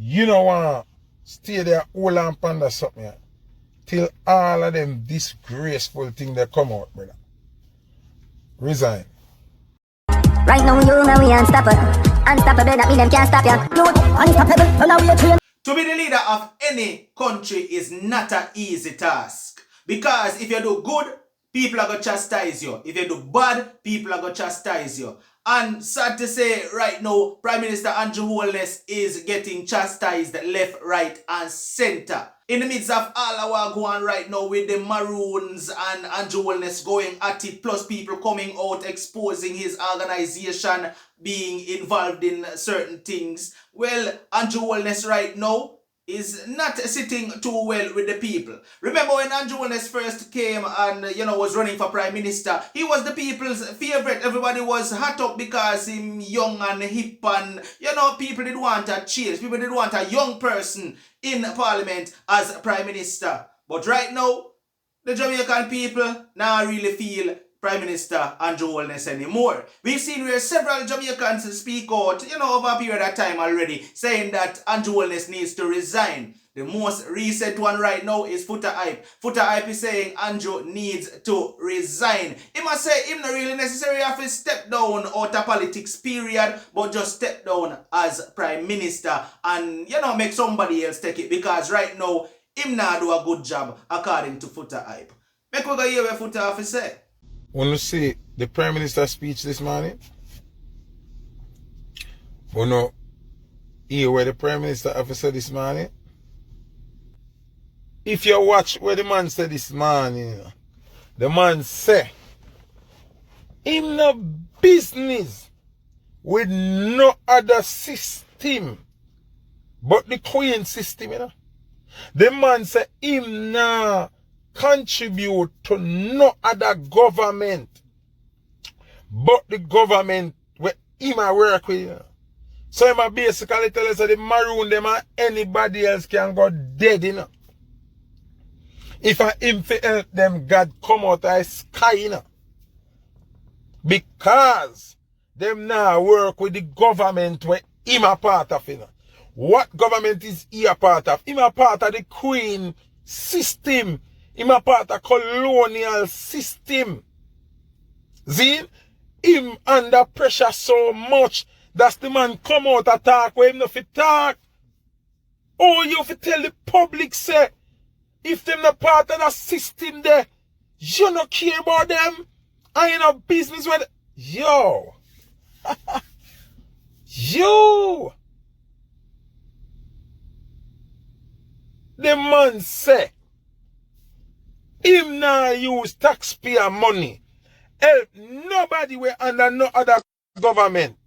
You know want stay there hold and ponder something here, till all of them disgraceful thing that come out, brother. Resign. Right now you know we unstoppable. Unstoppable, that mean them can't stop you. Unstoppable, so now we are trained. To be the leader of any country is not an easy task. Because if you do good, people are going to chastise you. If you do bad, people are going to chastise you. And sad to say, right now, Prime Minister Andrew Holness is getting chastised left, right, and center. In the midst of all our going right now with the Maroons and Andrew Holness going at it, plus people coming out exposing his organization being involved in certain things. Well, Andrew Holness right now is not sitting too well with the people. Remember when Andrew Holness first came and was running for Prime Minister, he was the people's favorite. Everybody was hot up because him young and hip, and people did want a change. People did want a young person in Parliament as Prime Minister. But right now, the Jamaican people now really feel Prime Minister Andrew Holness anymore. We've seen where several Jamaicans speak out, over a period of time already, saying that Andrew Holness needs to resign. The most recent one right now is Foota Hype. Foota Hype is saying Andrew needs to resign. He must say him not really necessary have to step down out of politics period, but just step down as Prime Minister and, make somebody else take it, because right now, him not do a good job according to Foota Hype. Make we go hear what Foota have to say. When you see the Prime Minister's speech this morning, when you hear what the Prime Minister have to say this morning, if you watch what the man said this morning, the man say, him no business with no other system but the Queen system, The man say, him no contribute to no other government but the government where him a work with. So him a basically tell us that the Maroon them and anybody else can go dead, If I him to help them, God come out of the sky, Because them now work with the government where him a part of, What government is he a part of? Him a part of the Queen system. Him a part of colonial system. See? Him under pressure so much that the man come out and talk where him no fit talk. Oh, you fit tell the public say, if them not part of the system there, you no care about them. And you no business with yo. Yo. The man say, him now use taxpayer money help nobody we under no other government.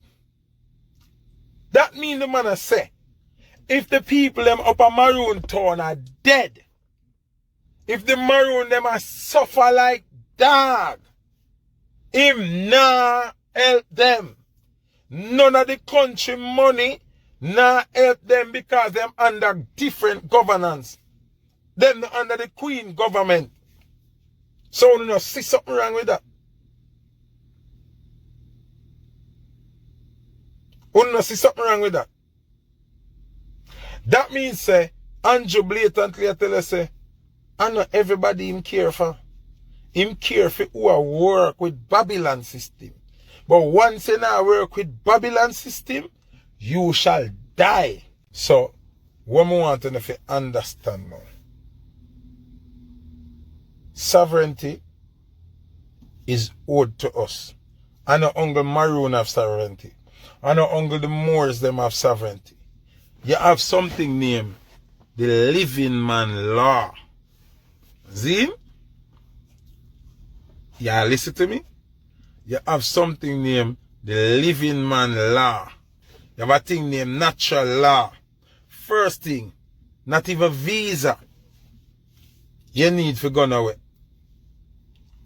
That mean the man say, if the people them up a Maroon town are dead, if the Maroon them are suffer like dog, him nah help them. None of the country money nah help them because them under different governance. Them under the Queen government. So you know, see something wrong with that. You know, see something wrong with that. That means say Andrew blatantly tell us say, I know everybody him care for. Him care for who a work with Babylon system. But once you now work with Babylon system, you shall die. So, what we want to understand now. Sovereignty is owed to us. I know Uncle Maroon have sovereignty. I know Uncle the Moors them have sovereignty. You have something named the Living Man Law. See? Yeah, listen to me. You have something named the Living Man Law. You have a thing named Natural Law. First thing, not even visa. You need to go nowhere.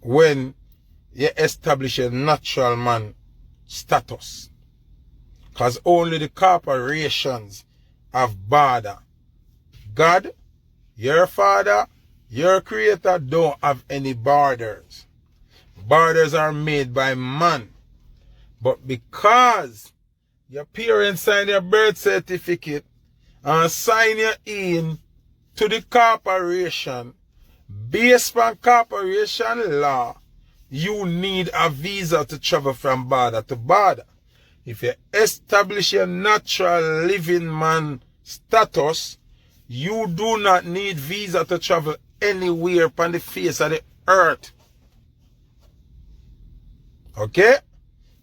When you establish a natural man status. Because only the corporations have border. God, your father, your creator don't have any borders. Borders are made by man. But because your parents signed your birth certificate and sign you in to the corporation, based on corporation law, you need a visa to travel from border to border. If you establish your natural living man status, you do not need visa to travel anywhere upon the face of the earth. Okay?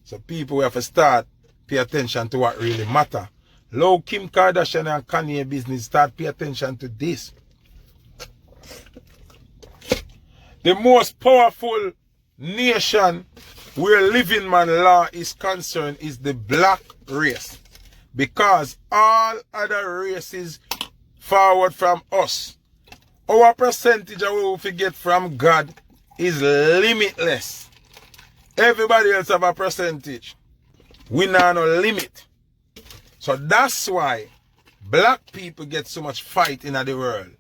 So people have to start pay attention to what really matter. Low Kim Kardashian and Kanye business, start pay attention to this. The most powerful nation where living man law is concerned is the black race. Because all other races forward from us, our percentage of what we get from God is limitless. Everybody else have a percentage. We now no limit. So that's why black people get so much fight in the world.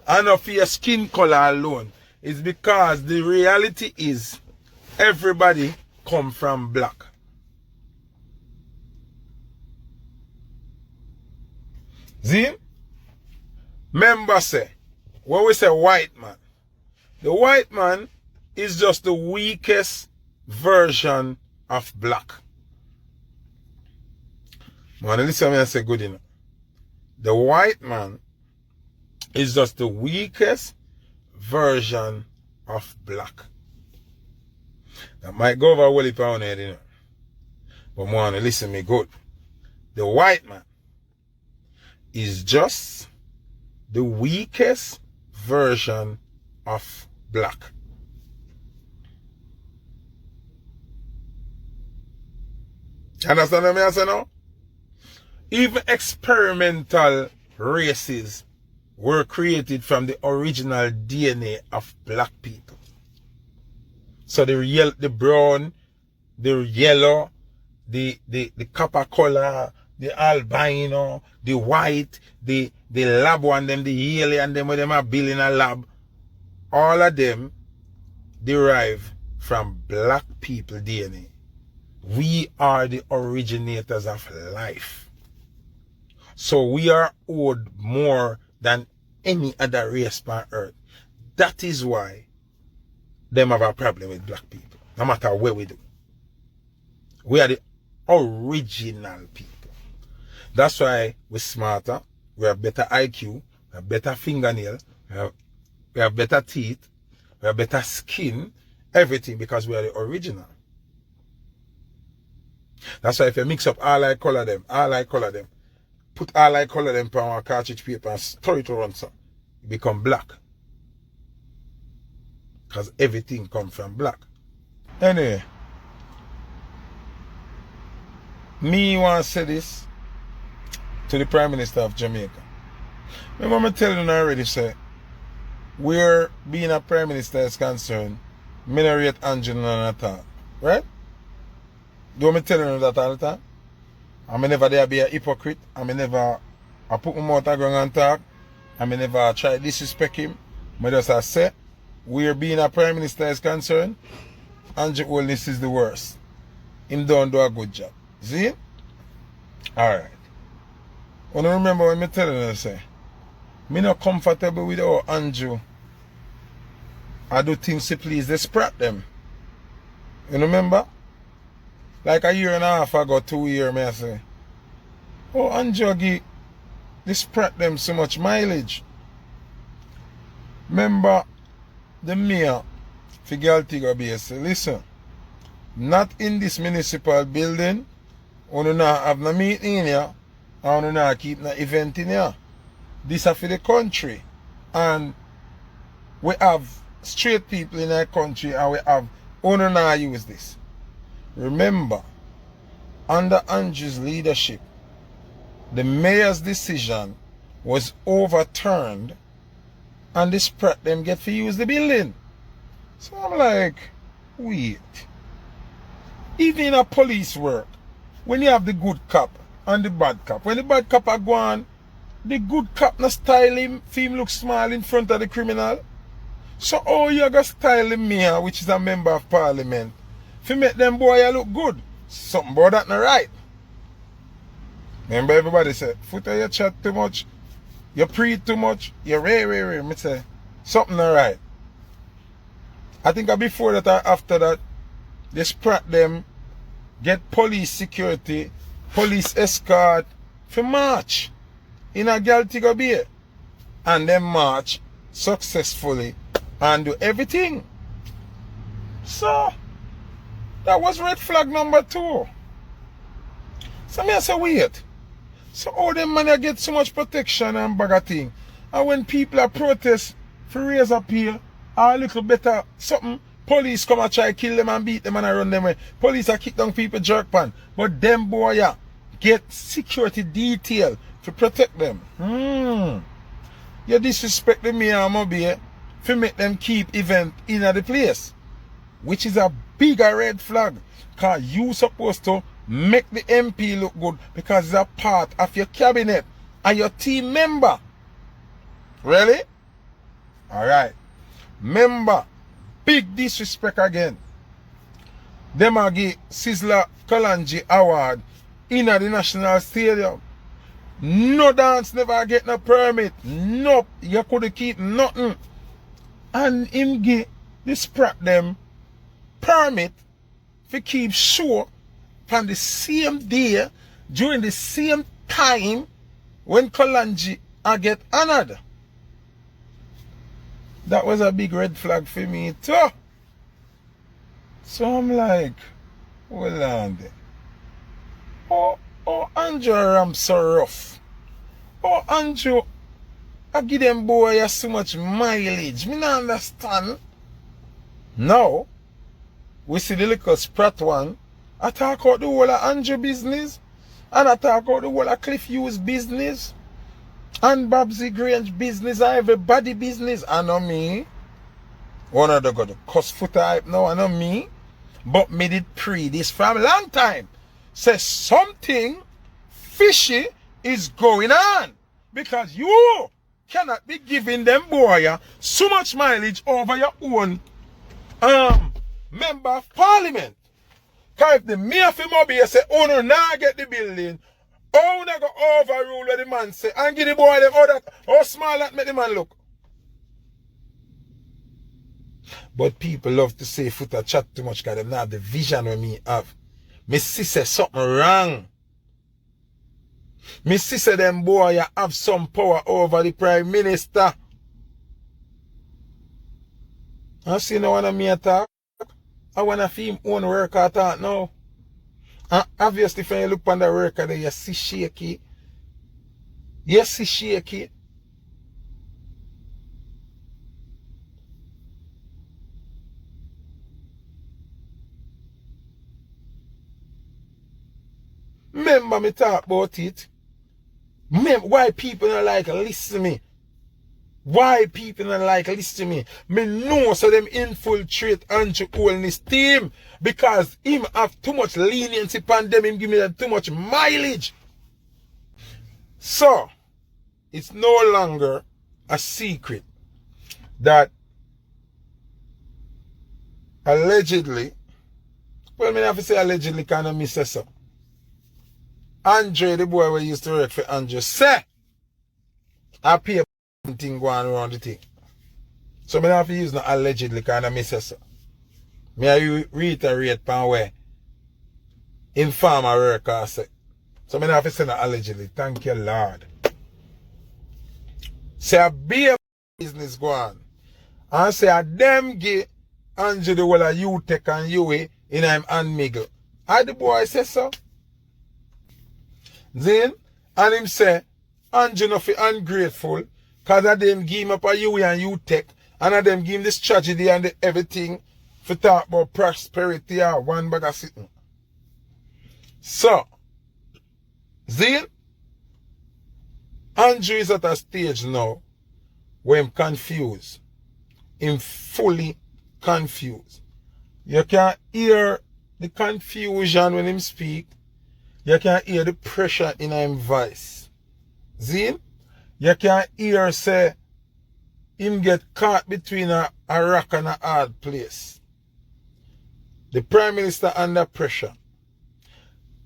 And not for your skin color alone. It's because the reality is everybody come from black. See? Remember say, when we say white man, the white man is just the weakest version of black. Man, listen to me and say good enough. The white man is just the weakest version of black. That might go over well if I want to head, you know. But man, listen to me good. The white man is just the weakest version of black. You understand what I say now? Even experimental races were created from the original DNA of black people. So the brown, the yellow, the copper color, the albino, the white, the lab one, them, the alien, them, with them are building a lab. All of them derive from black people DNA. We are the originators of life. So we are owed more than any other race on earth. That is why them have a problem with black people. No matter what we do. We are the original people. That's why we're smarter. We have better IQ. We have better fingernail. We have better teeth. We have better skin. Everything, because we are the original. That's why if you mix up all I color them, put all I color them on a cartridge paper and store it around so it become black. Because everything comes from black. Anyway, me want to say this to the Prime Minister of Jamaica. Remember me telling you already, say, where being a Prime Minister is concerned, me not rate Andrew at all. Right? Do me telling you that all the time? I may never there be a hypocrite. I may never put my mouth around and talk. I may never try to disrespect him. I just say, where being a Prime Minister is concerned, Andrew Holness is the worst. Him don't do a good job. See? Alright. When I remember when I telling you, say, me not comfortable with how Andrew I do things to please the sprat them. You remember? Like a year and a half ago, 2 years, I say, oh, Andrew give the sprat them so much mileage. Remember the mayor for Galtigo Bay say, listen, not in this municipal building, we do not have no meeting in here, and we do not keep no event in here. This is for the country. And we have straight people in our country, and we have, we do not use this. Remember, under Andrew's leadership, the mayor's decision was overturned and the sprat them get to use the building. So I'm like, wait. Even in a police work, when you have the good cop and the bad cop, when the bad cop are gone, the good cop not style him, for him look small in front of the criminal. So how you gonna style the mayor, which is a member of parliament, if you make them boy look good? Something about that not right. Remember everybody said, Foota, you chat too much, you pre too much, you ray. Me say, something alright. I think before that or after that, they sprat them, get police security, police escort for march in a girl Tigo Bay. And then march successfully and do everything. So, that was red flag number 2. So me I say, wait. So all them money get so much protection and bag of thing. And when people are protest for raise up here, or a little better something, police come and try kill them and beat them and run them away. Police are kick down people jerk pan. But them boy get security detail to protect them. You disrespect the mayor and Mobile to make them keep event in the place. Which is a bigger red flag. Because you supposed to make the MP look good because it's a part of your cabinet and your team member. Really? Alright. Member, big disrespect again. Them a give Sizzler Kalanji Award in the National Stadium. No dance never get no permit. Nope. You could keep nothing. And him give the sprat them permit to keep show on the same day during the same time when Kalanji get honored. That was a big red flag for me too. So I'm like, hold on there. Oh, Andrew Ram so rough. Oh, Andrew, I give them boy so much mileage. Me not understand. Now, we see the little sprat one. I talk about the whole of Andrew business. And I talk about the whole of Cliff Hughes business. And Babsy Grange business and everybody business. I know me. One of them got the cuss Foota hype now. I know me. But me did pre this from a long time. Say something fishy is going on. Because you cannot be giving them boy so much mileage over your own member of parliament. Because if the mayor of Mobile say, oh no, now get the building, oh no, go overrule what the man say, and give the boy them how small that make the man look. But people love to say Foota chat too much because they not have the vision when me have. Me see say something wrong. Me see say them boy have some power over the Prime Minister. I see no one of me attack. I wanna feel him own work at that now. And obviously when you look on the worker there, you see shaky. You see shaky. Remember me talk about it. Why people don't like listen to me? Why people don't like listen to me? Me know so them infiltrate Andrew Holness team because him have too much leniency upon them, him give me too much mileage. So, it's no longer a secret that allegedly, well, me have to say allegedly kind of miss so. Andre, the boy who used to work for Andrew, say, I pay a thing going around the thing. So I have to use no allegedly kind of miss so. Me I reiterate pan where informer worker say. So I have to say no allegedly. Thank you, Lord. Say a be business go on. And say a them give Andrew the whole of you take and you in him and Miguel. I the boy say so. Then, and him say, Andrew no fi ungrateful, cause of them give him up a you and you take, and of them give him this tragedy and the everything, for talk about prosperity or one bag of sitting. So, then, Andrew is at a stage now, where him confused. Him fully confused. You can hear the confusion when him speak. You can hear the pressure in him voice. See? You can hear say him get caught between a rock and a hard place. The Prime Minister under pressure.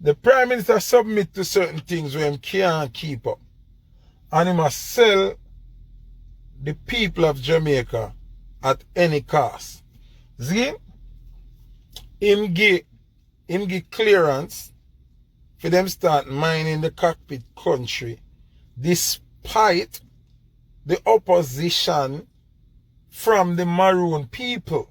The Prime Minister submit to certain things where he can't keep up. And he must sell the people of Jamaica at any cost. See? Him give clearance for them start mining the cockpit country despite the opposition from the Maroon people.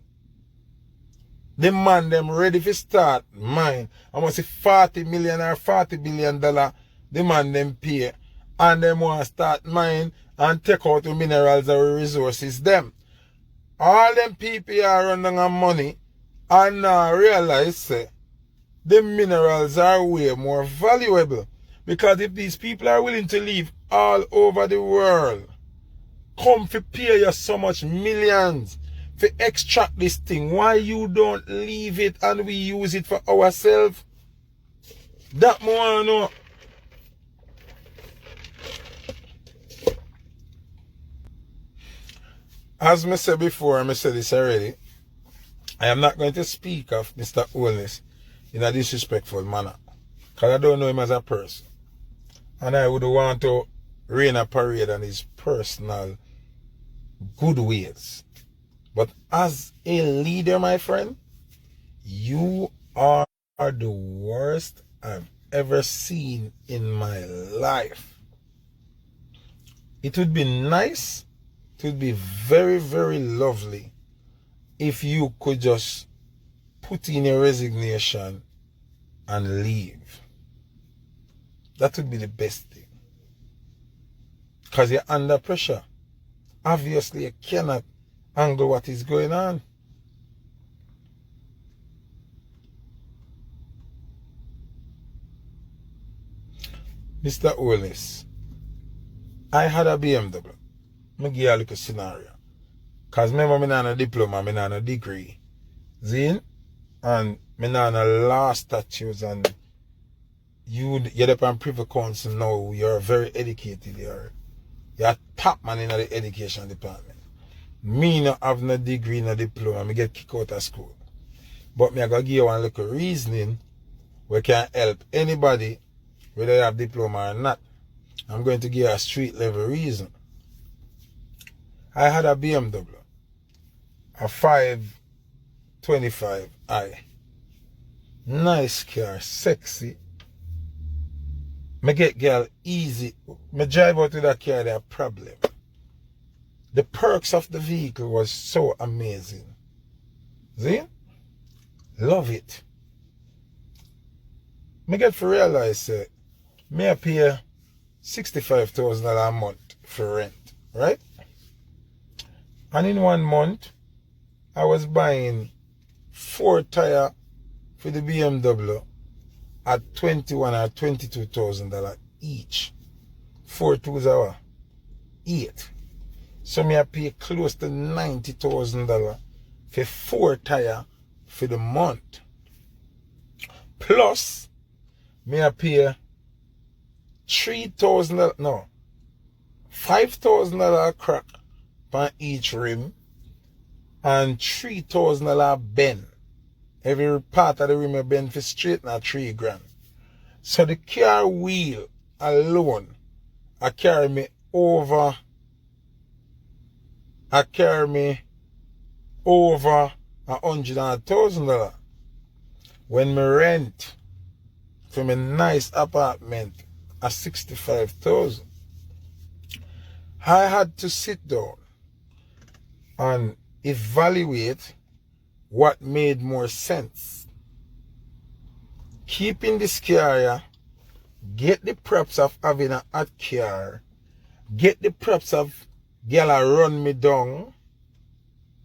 The man them ready to start mine. I must say 40 million or $40 billion the man them pay. And them want to start mine and take out the minerals or resources them. All them people are running on money and now realize say, the minerals are way more valuable. Because if these people are willing to live all over the world, come to pay you so much millions to extract this thing, why you don't leave it and we use it for ourselves? That more I know. As I said before, I said this already, I am not going to speak of Mr. Holness in a disrespectful manner. Because I don't know him as a person. And I would want to rain a parade on his personal good ways. But as a leader, my friend, you are the worst I've ever seen in my life. It would be nice, it would be very, very lovely if you could just put in a resignation and leave. That would be the best thing. Because you're under pressure. Obviously, you cannot handle what is going on. Mr. Holness, I had a BMW. I give you a little scenario. Because remember, I have a diploma, I have a degree. See? And I have a law statutes, and you're up on Privy Council now. You're very educated. You're a top man in the education department. Me not have no degree, no diploma. I get kicked out of school. But me I gotta give you one little reasoning where can help anybody, whether they have diploma or not. I'm going to give you a street level reason. I had a BMW, a 525i. Nice car, sexy. Me get girl easy. Me drive out with that car, there a problem. The perks of the vehicle was so amazing. See? Love it. Me get to realize me I pay $65,000 a month for rent, right? And in 1 month, I was buying 4 tires for the BMW at $21,000 or $22,000 each. 4 twos are 8. So me I pay close to $90,000 for 4 tires for the month. Plus, me I pay $5,000 crack on each rim and $3,000 bend. Every part of the rim I bend for straight now $3,000. So the car wheel alone I carry me over $100,000. When me rent from a nice apartment at $65,000, I had to sit down and evaluate what made more sense. Keeping this car, get the props of having a hot car, get the props of girl run me down,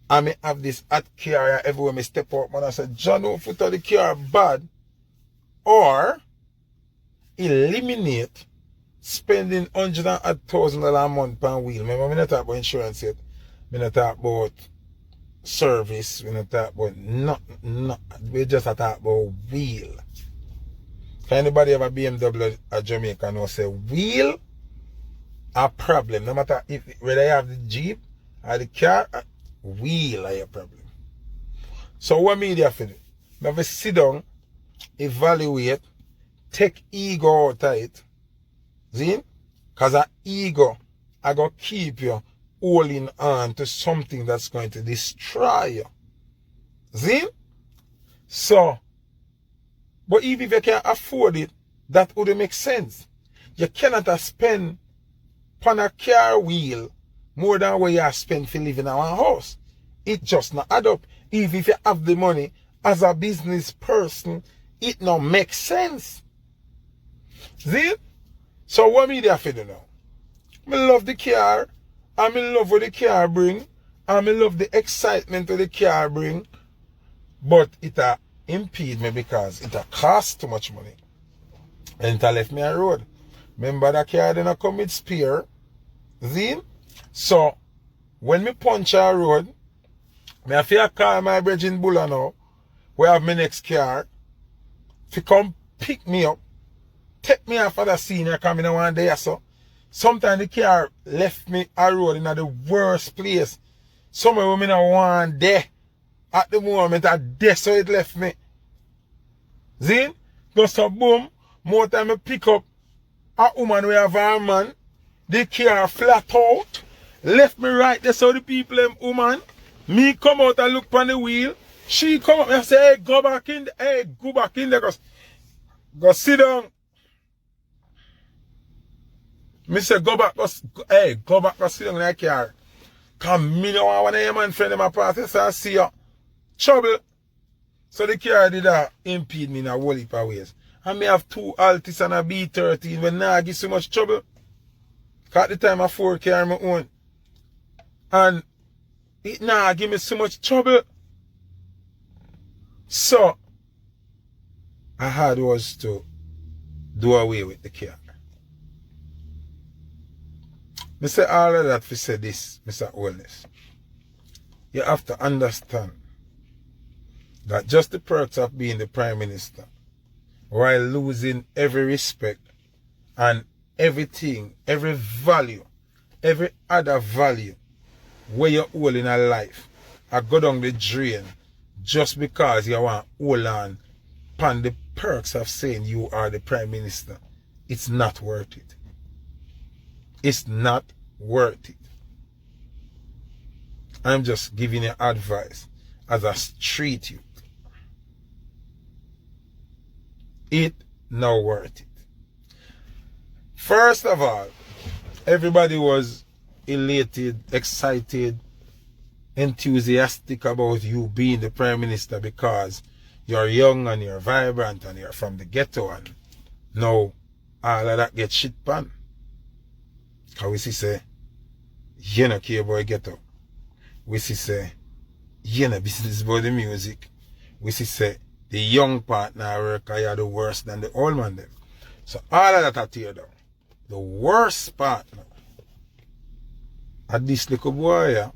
and me have this hot car everywhere me step up, man. I said, John, no foot of the car bad. Or eliminate spending $100,000 a month per wheel. Remember, we not talk about insurance yet. We not talk about service. We not talk about nothing. We just talk about wheel. Can anybody have a BMW at Jamaica know say wheel a problem? No matter if whether you have the Jeep or the car, wheel are a problem. So what media for do? We have to sit down, evaluate, take ego out of it. See? Because that ego I go keep you holding on to something that's going to destroy you. See? So, but even if you can afford it, that would make sense. You cannot spend on a car wheel more than what you spend for living in our house. It just not add up. Even if you have the money as a business person, it not make sense. See? So what me there for do now? I love the car. I'm in love with the car bring. I'm in love the excitement of the car bring. But it impede me because it cost too much money. And it left me a road. Remember that car didn't come with spare. See? So when me punch a road, me have to call my bridging bulla now. We have my next car. To come pick me up. Take me off of the scene coming in one day. So sometimes the car left me a road in the worst place. Somewhere where me not one day. At the moment I there so it left me. See? Go so boom. More time I pick up a woman we have a man. The car flat out. Left me right there so the people them woman. Me come out and look on the wheel. She come up and say, hey, go back in there. Hey, go back in there. Go sit down. Me say, go back, go sit down in that car. Come, me no want one of your man friend in my party, so I see you. Trouble. So the car did impede me in a whole heap of ways. And me have 2 Altis and a B13 when now I give so much trouble. Cause at the time I 4 car my own. And it now give me so much trouble. So I had was to do away with the car. I say all of that to say this, Mr. Holness. You have to understand that just the perks of being the Prime Minister, while losing every respect and everything, every value, every other value where you hold in a life, I go down the drain just because you want to hold on upon the perks of saying you are the Prime Minister. It's not worth it. It's not worth it. I'm just giving you advice as a street youth. It not worth it. First of all, everybody was elated, excited, enthusiastic about you being the Prime Minister because you're young and you're vibrant and you're from the ghetto, and now all of that gets shit pan. Because we see say, you no care about ghetto. We see say, you no business about the music. We see say, the young partner work are the worse than the old man them. So all of that are tear down. The worst partner at this little boy here,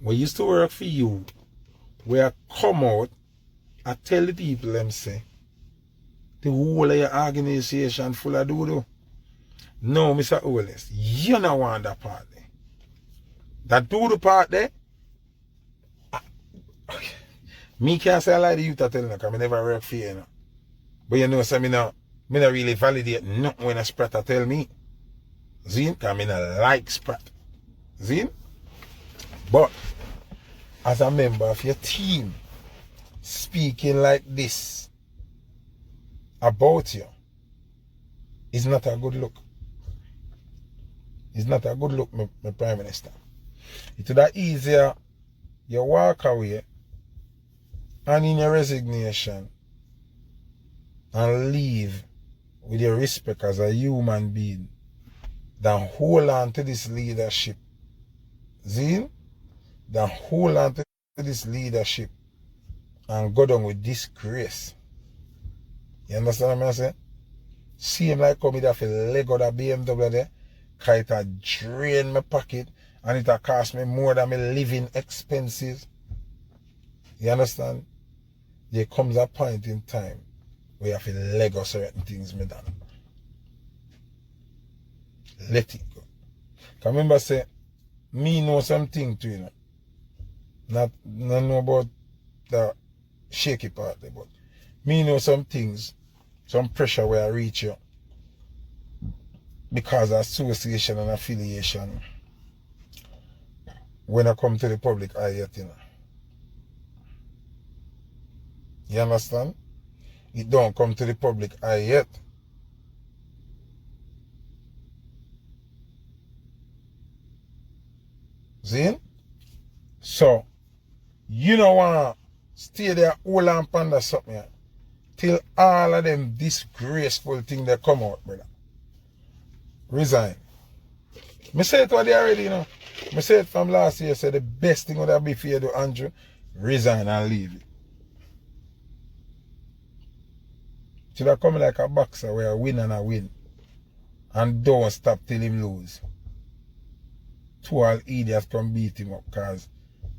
we used to work for you, where come out and tell the people them say, the whole of your organization full of doodoo. No, Mr. Holness, you don't want that part there. That doodoo part there, me can't say I like the youth to tell you, because I never work for you. But you know, so me not really validate nothing when a sprat tell me. See? Because I not like sprat. See? But, as a member of your team, speaking like this about you is not a good look. It's not a good look, my Prime Minister. It would be easier you walk away and in your resignation and leave with your respect as a human being than hold on to this leadership. See? Than hold on to this leadership and go down with disgrace. You understand what I'm saying? Seem like come here for leg out of BMW there, because it a drain my pocket and it a cost me more than my living expenses. You understand? There comes a point in time where you have to leg out certain things me done. Let it go. Because remember say, me know something too, you know. Not know about the shaky part there, but me know some things some pressure where I reach you because of association and affiliation when I come to the public eye yet, you know. You understand? It don't come to the public eye yet. See? So, you know what? Stay there, hold on panda something here, till all of them disgraceful things they come out, brother. Resign. Me say it already, you know. Me say it from last year, say the best thing would be for you to do, Andrew, resign and leave it. Should have come like a boxer where I win and I win. And don't stop till him lose. Two all idiots come beat him up because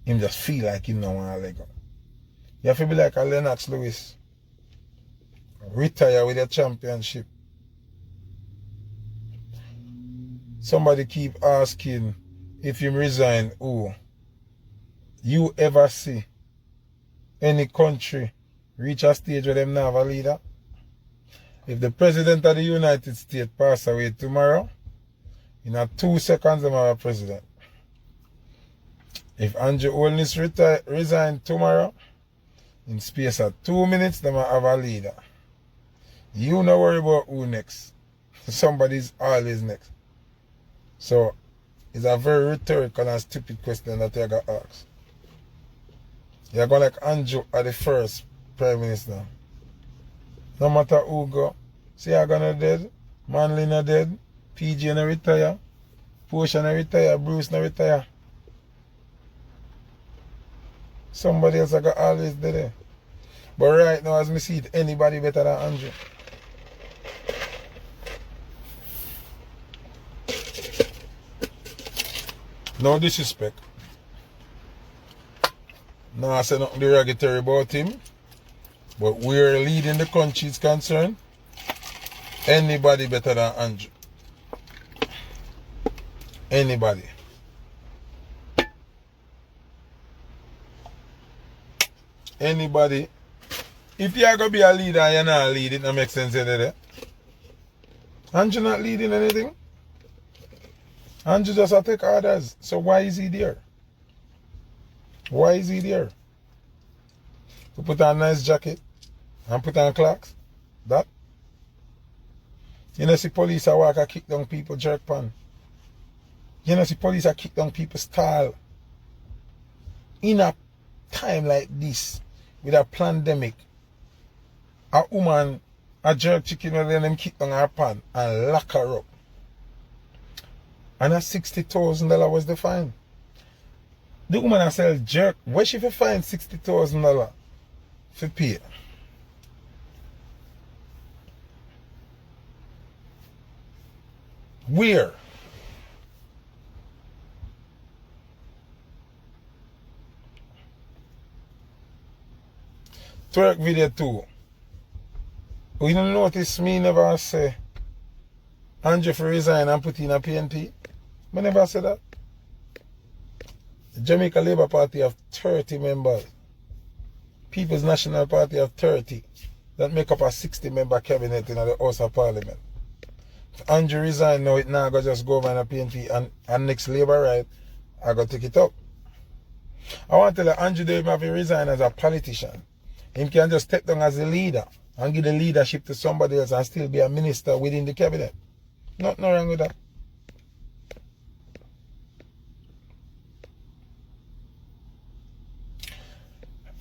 him just feel like him no want to let go. You have to be like a Lennox Lewis. Retire with your championship. Somebody keep asking if you resign, who? You ever see any country reach a stage where them not have a leader? If the President of the United States pass away tomorrow, in a 2 seconds them have a president. If Andrew Holness resign tomorrow, in space of 2 minutes them have a leader. You don't worry about who next. Somebody's always next. So, it's a very rhetorical and stupid question that you got asked. You're going like Andrew are the first Prime Minister. No matter who go. See, you're gonna dead. Manley not dead. PG na retire. Portia na retire. Bruce na retire. Somebody else I got always there. But right now, as me see it, anybody better than Andrew. No disrespect. No, I say nothing derogatory about him. But we're leading the country is concerned. Anybody better than Andrew. Anybody. Anybody. If you're going to be a leader and you're not leading, that makes sense. Andrew not leading anything. Andrew just a take orders. So why is he there? Why is he there? To put on a nice jacket and put on clocks? That? You know, see police are walk and kick down people jerk pan. You know, see police are kick down people's style. In a time like this, with a pandemic, a woman, a jerk chicken, and then them kick down her pan and lock her up. And a $60,000 was the fine. The woman that sell jerk, where she for find $60,000 for pay? Where? Twerk video too. You don't notice me never say Andrew for resign and put in a PNP? I never said that. The Jamaica Labour Party have 30 members. People's National Party have 30. That make up a 60-member cabinet in the House of Parliament. If Andrew resign now, it now go just go over in a PNP and next Labour right, I go take it up. I want to tell you, Andrew don't have to resign as a politician. He can just step down as a leader and give the leadership to somebody else and still be a minister within the cabinet. Nothing wrong with that.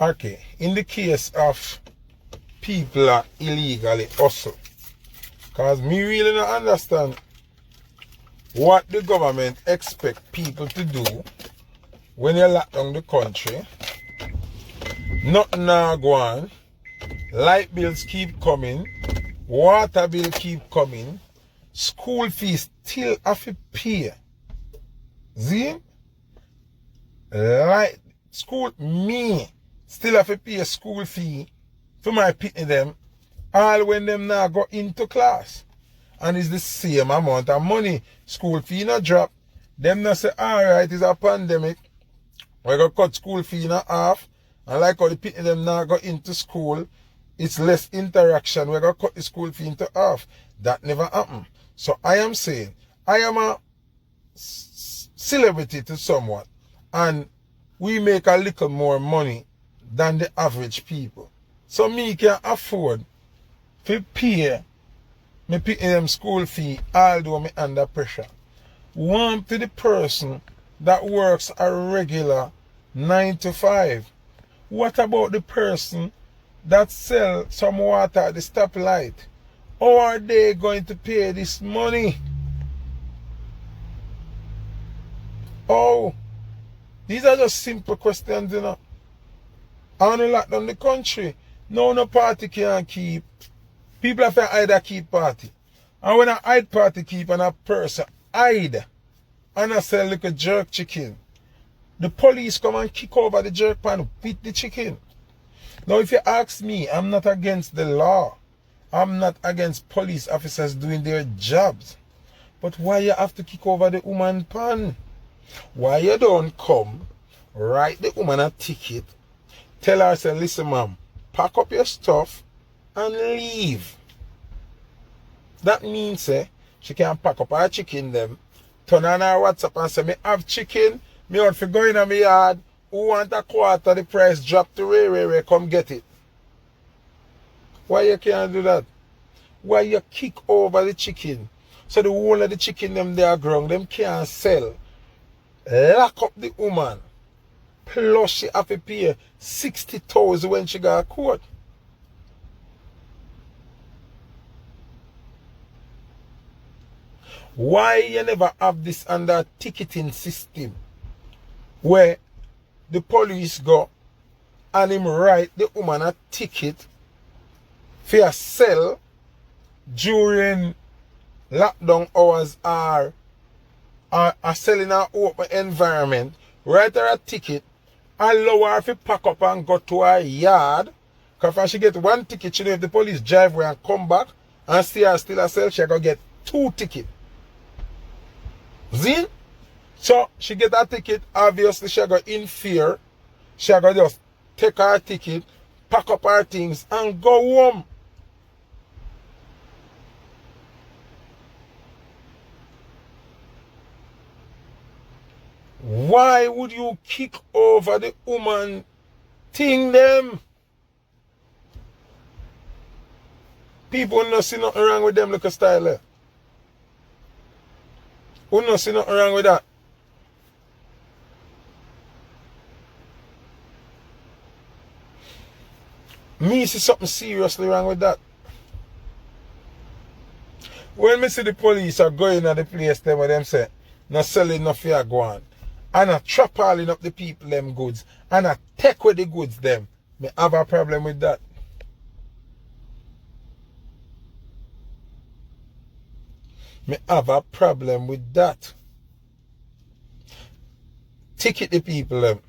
Okay, in the case of people are illegally hustle, because me really don't understand what the government expect people to do when you lock down the country. Nothing now go on. Light bills keep coming. Water bill keep coming. School fees still have to pay. See? Like school, me still have to pay a school fee for my pitney them, all when them now go into class. And it's the same amount of money. School fee not drop. Them not say, alright, it's a pandemic. We're going to cut school fee in half. And like how the pitney them now go into school, it's less interaction. We're going to cut the school fee into half. That never happened. So I am saying, I am a celebrity to someone, and we make a little more money than the average people. So me can afford to pay me school fee although me under pressure. One to the person that works a regular 9 to 5. What about the person that sell some water at the stoplight? How are they going to pay this money? Oh, these are just simple questions, you know. I want to lock down the country. No party can keep. People have to either keep party. And when I hide party keep and a person hide and I sell like a jerk chicken, the police come and kick over the jerk pan with the chicken. Now if you ask me, I'm not against the law. I'm not against police officers doing their jobs. But why you have to kick over the woman pan? Why you don't come, write the woman a ticket, tell her, say, listen ma'am, pack up your stuff and leave. That means she can pack up her chicken them, turn on her WhatsApp and say, me have chicken, me want to go in my yard, who want a quarter the price drop to Ray, come get it. Why you can't do that? Why you kick over the chicken? So the whole of the chicken them they are ground, them can't sell. Lock up the woman. Plus she have to pay 60,000 when she got a court. Why you never have this under ticketing system where the police go and him write the woman a ticket for a sell during lockdown hours or selling an open environment, write her a ticket, allow her to pack up and go to her yard, because when she get one ticket, she know if the police drive away and come back and see her still a sell, she go get 2 tickets. See? So she get a ticket, obviously she go in fear, she go just take her ticket, pack up her things and go home. Why would you kick over the woman thing them? People not see nothing wrong with them little style there. Who not see nothing wrong with that? Me see something seriously wrong with that. When me see the police are going at the place them where them say, not selling no fear go on. And I trap all up the people them goods. And I take away the goods them. Me have a problem with that. Me have a problem with that. Ticket the people them.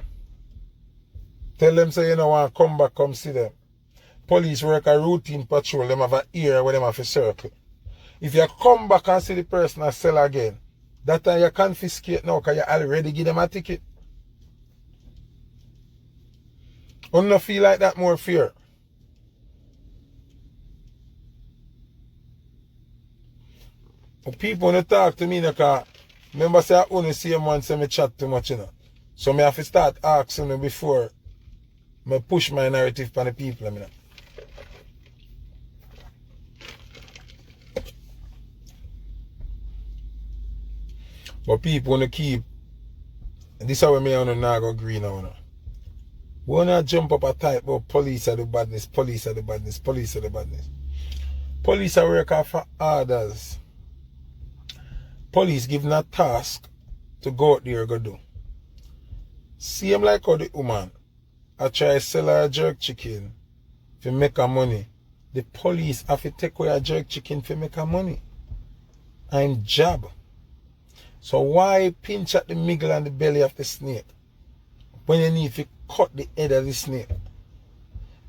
Tell them say you know want come back, come see them. Police work a routine patrol, them have an area where them have a circle. If you come back and see the person and sell again, that time you confiscate now because you already give them a ticket. You don't feel like that more fear. People don't talk to me because remember say I only see them once and me chat too much, you know. So me have to start asking them before I push my narrative on the people, you know. But people want to keep, this is how me and not go agree now. We want to jump up a type about police are the badness, police are the badness, police are the badness. Police are working for orders. Police give them a task to go out there and go do. Same like how the woman I try to sell her a jerk chicken to make her money. The police have to take away a jerk chicken to make her money. I'm job. So why pinch at the middle and the belly of the snake when you need to cut the head of the snake?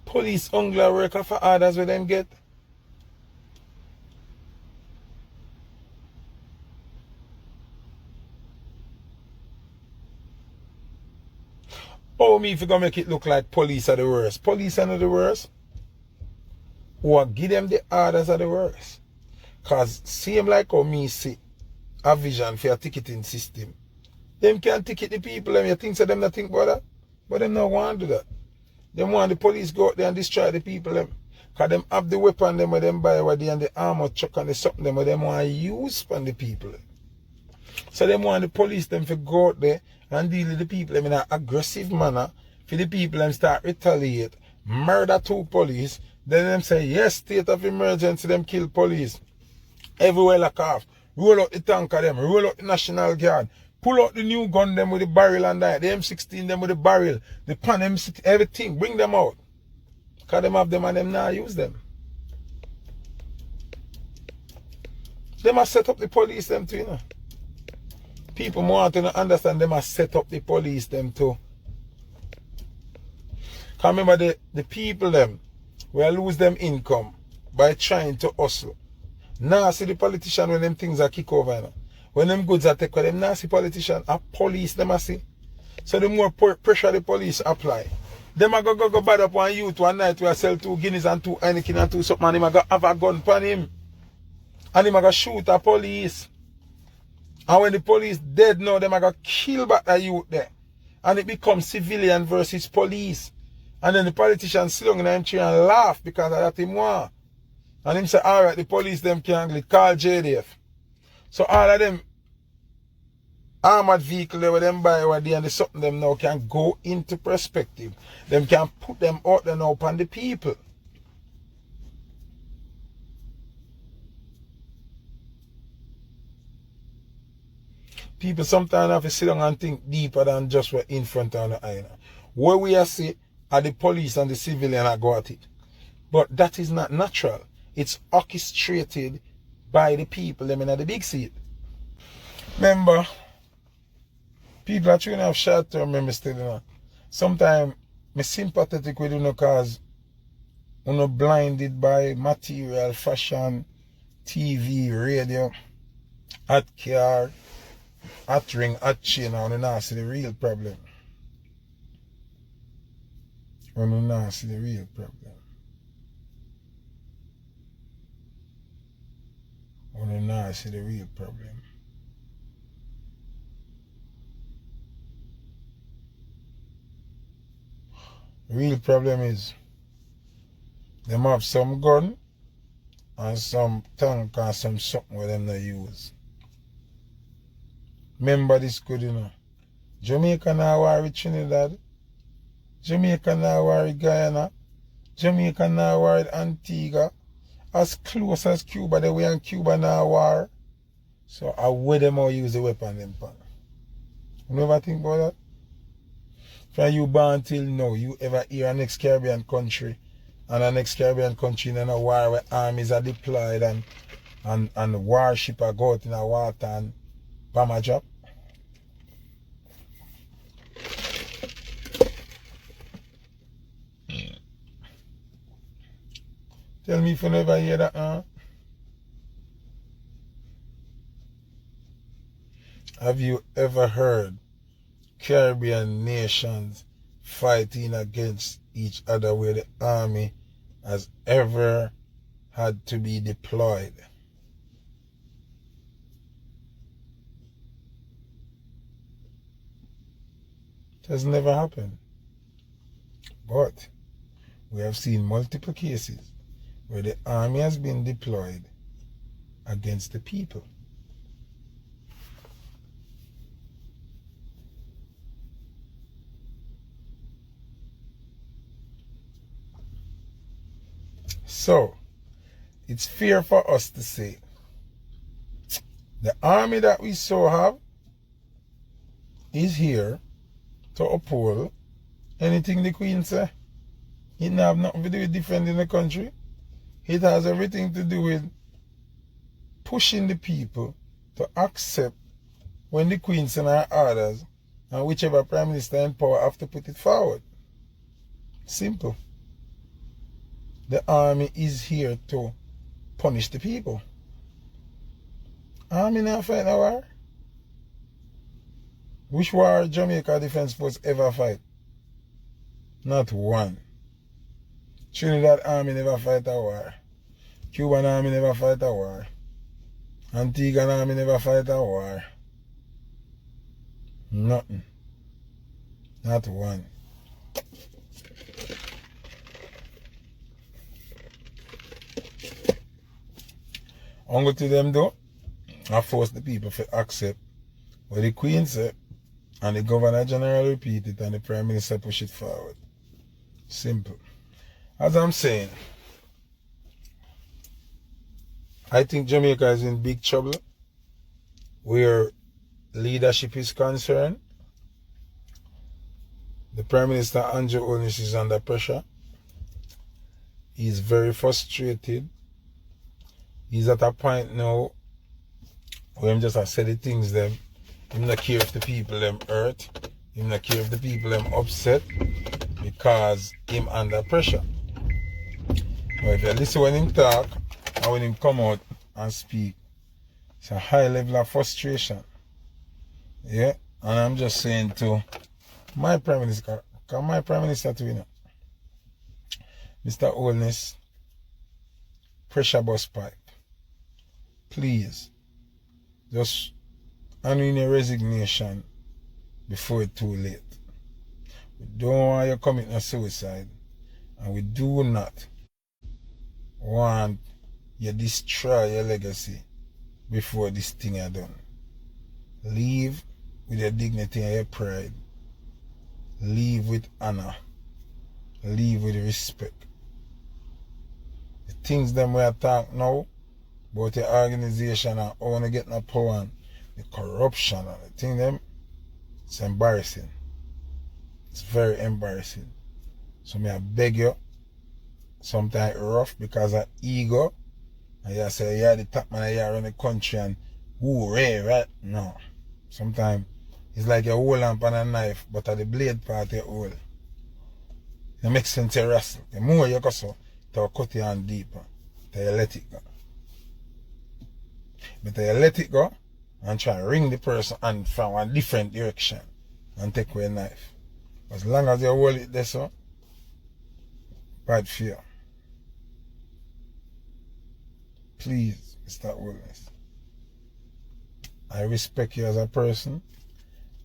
Police hungry worker for orders where them get. Oh, me if you gonna make it look like police are the worst. Police are not the worst. Or give them the orders are the worst. Cause same like how me see a vision for a ticketing system. Them can ticket the people, them you think so them not think about that? But them not want to do that. Them want the police go out there and destroy the people them. Cause them have the weapon them where them buy what they and the armor truck and the something them where them want to use from the people. So them want the police them to go out there and deal with the people them in an aggressive manner. For the people them start retaliate, murder 2 police. Then them say yes, state of emergency, them kill police. Everywhere lock off. Roll out the tank of them, roll out the National Guard. Pull out the new gun them with the barrel and that. The M16 them with the barrel. The Pan M6, everything. Bring them out. Because them have them and them now use them. They must set up the police them too, you know. People want to understand they must set up the police them too. Because remember the people them will lose them income by trying to hustle. Now see the politician when them things are kick over, you know. When them goods are taken, them nasty politician are police them I see. So the more pressure the police apply. Them are go bad up one youth one night where sell 2 Guineas and 2 Heineken and 2 something and him a have a gun upon him. And him a go shoot a police. And when the police dead now, them a go kill back the youth there. And it becomes civilian versus police. And then the politician sit down in him tree and laugh because of that him want. And him say, alright, the police them can handle it, call JDF. So all of them armored vehicle where them buy where they and the something them now can go into perspective. Them can put them out there now upon the people. People sometimes have to sit down and think deeper than just what in front of the eye. Where we are see are the police and the civilian are go at it. But that is not natural. It's orchestrated by the people them in the big seat. Remember, people are trying to have short-term memory still, you know. Sometimes I'm sympathetic with you because I'm not blinded by material, fashion, TV, radio, hot car, hot ring, hot chain, and you not see the real problem. When you not see the real problem. When you not see the real problem. The real problem is them have some gun and some tank and some something where them not use. Remember this good, you know. Jamaica now war with Trinidad. Jamaica now war with Guyana. Jamaica now war with Antigua. As close as Cuba, they were in Cuba now war. So I where them all use the weapon them pan. You never think about that? From you born till now, you ever hear a next Caribbean country and a next Caribbean country in a war where armies are deployed and warship are go out in a water and bomb a drop? Tell me if you never hear that, huh? Have you ever heard Caribbean nations fighting against each other where the army has ever had to be deployed? It has never happened. But we have seen multiple cases where the army has been deployed against the people. So, it's fair for us to say, the army that we so have is here to uphold anything the Queen say. It don't have nothing to do with defending the country. It has everything to do with pushing the people to accept when the Queen send her orders and whichever Prime Minister in power have to put it forward. Simple. The army is here to punish the people. Army not fight a war. Which war Jamaica Defence Force ever fight? Not one. Trinidad army never fight a war. Cuban army never fight a war. Antiguan army never fight a war. Nothing. Not one. Only to them though, I force the people to accept what the Queen said, and the Governor General repeat it, and the Prime Minister push it forward. Simple. As I'm saying, I think Jamaica is in big trouble where leadership is concerned. The Prime Minister Andrew Holness is under pressure. He's very frustrated. He's at a point now where him just a say the things them. Him not care if the people them hurt. Him not care if the people them upset because him under pressure. But if you listen when him talk and when him come out and speak, it's a high level of frustration. Yeah? And I'm just saying to my Prime Minister, because my Prime Minister too, you know, Mr. Holness, pressure bus pipe. Please, just hand your resignation before it's too late. We don't want you committing a suicide, and we do not want you destroy your legacy before this thing is done. Leave with your dignity and your pride. Leave with honor. Leave with respect. The things that we are talking now about the organization and how to get no power and the corruption and the thing them, it's embarrassing. It's very embarrassing. So I beg you, sometimes rough because of ego, and you say, yeah, the top man here around the country and right? No. Sometimes it's like you hold lamp and a knife, but at the blade part you hold. It makes sense to wrestle. The more you go so, to cut your hand deeper, till you let it go. But you let it go and try to ring the person hand from a different direction and take away a knife. As long as you hold it there so, bad for you. Please, Mr. Holness, I respect you as a person.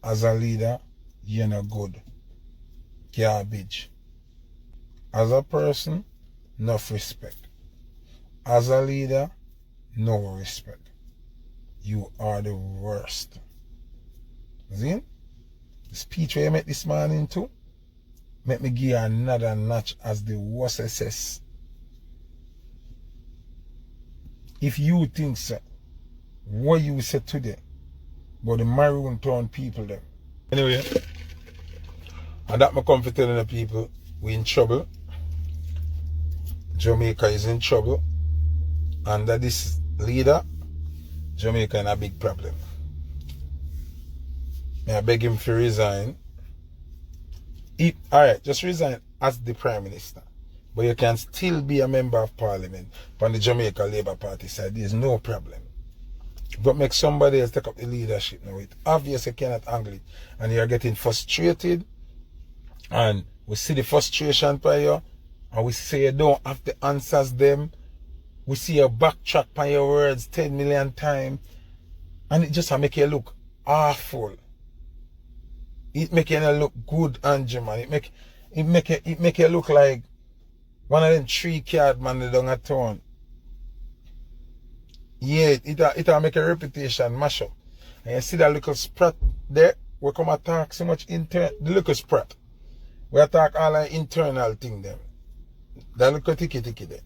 As a leader, you're not good. Garbage. As a person, enough respect. As a leader, no respect. You are the worst. See? The speech where you make this man into, make me give you another notch as the worst SS. If you think so, what you said today about the Maroon Town people them. Anyway, and that me come for telling the people we in trouble. Jamaica is in trouble. Under this leader, Jamaica in a big problem. May I beg him to resign. Alright, just resign as the Prime Minister. But you can still be a member of Parliament on the Jamaica Labour Party side. There's no problem. But make somebody else take up the leadership now. It's obvious you cannot handle it. And you're getting frustrated. And we see the frustration by you. And we say you don't have the answers them. We see you backtrack by your words 10 million times. And it just make you look awful. It make you look good, Andrew, man. It make you look like one of them 3-card man that down a town. Yeah, it'll make a reputation mash up. And you see that little sprat there, we come and talk so much the little sprat. We attack all the internal thing them. That little ticky there.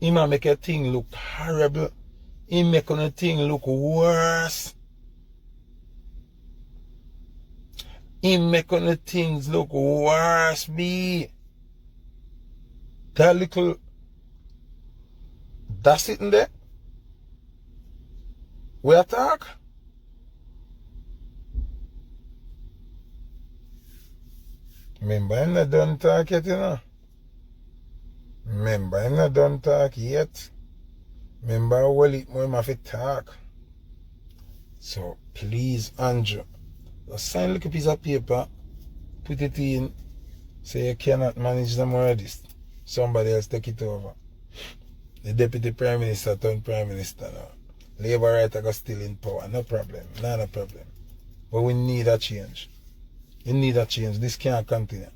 He might make a thing look horrible. He make a thing look worse. He make a things look worse, be. That little, that's sitting there. We attack. Remember, I'm not done talk yet, you know. Remember, I'm not done talk yet. Remember, how well it more have to talk. So, please, Andrew, just sign like a piece of paper, put it in, say you cannot manage them or this. somebody else take it over. The deputy prime minister turned prime minister now. Labour right are still in power. No problem. No problem. But we need a change. We need a change. This can't continue.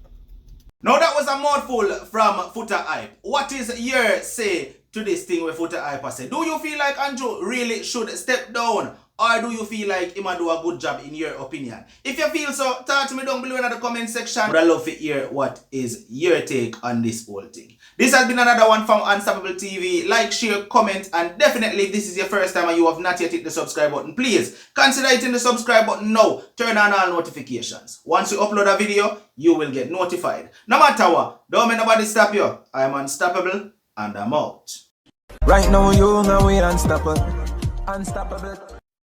Now that was a mouthful from Foota Hype. What is your say to this thing where Foota Hype has said? Do you feel like Andrew really should step down? Or do you feel like he might do a good job in your opinion? If you feel so, talk to me down below in the comment section. I'd love to hear what is your take on this whole thing. This has been another one from Unstoppable TV. Like, share, comment, and definitely if this is your first time and you have not yet hit the subscribe button, please consider hitting the subscribe button now. Turn on all notifications. Once we upload a video, you will get notified. No matter what, don't make nobody stop you. I am unstoppable and I'm out. Right now you know we unstoppable. Unstoppable.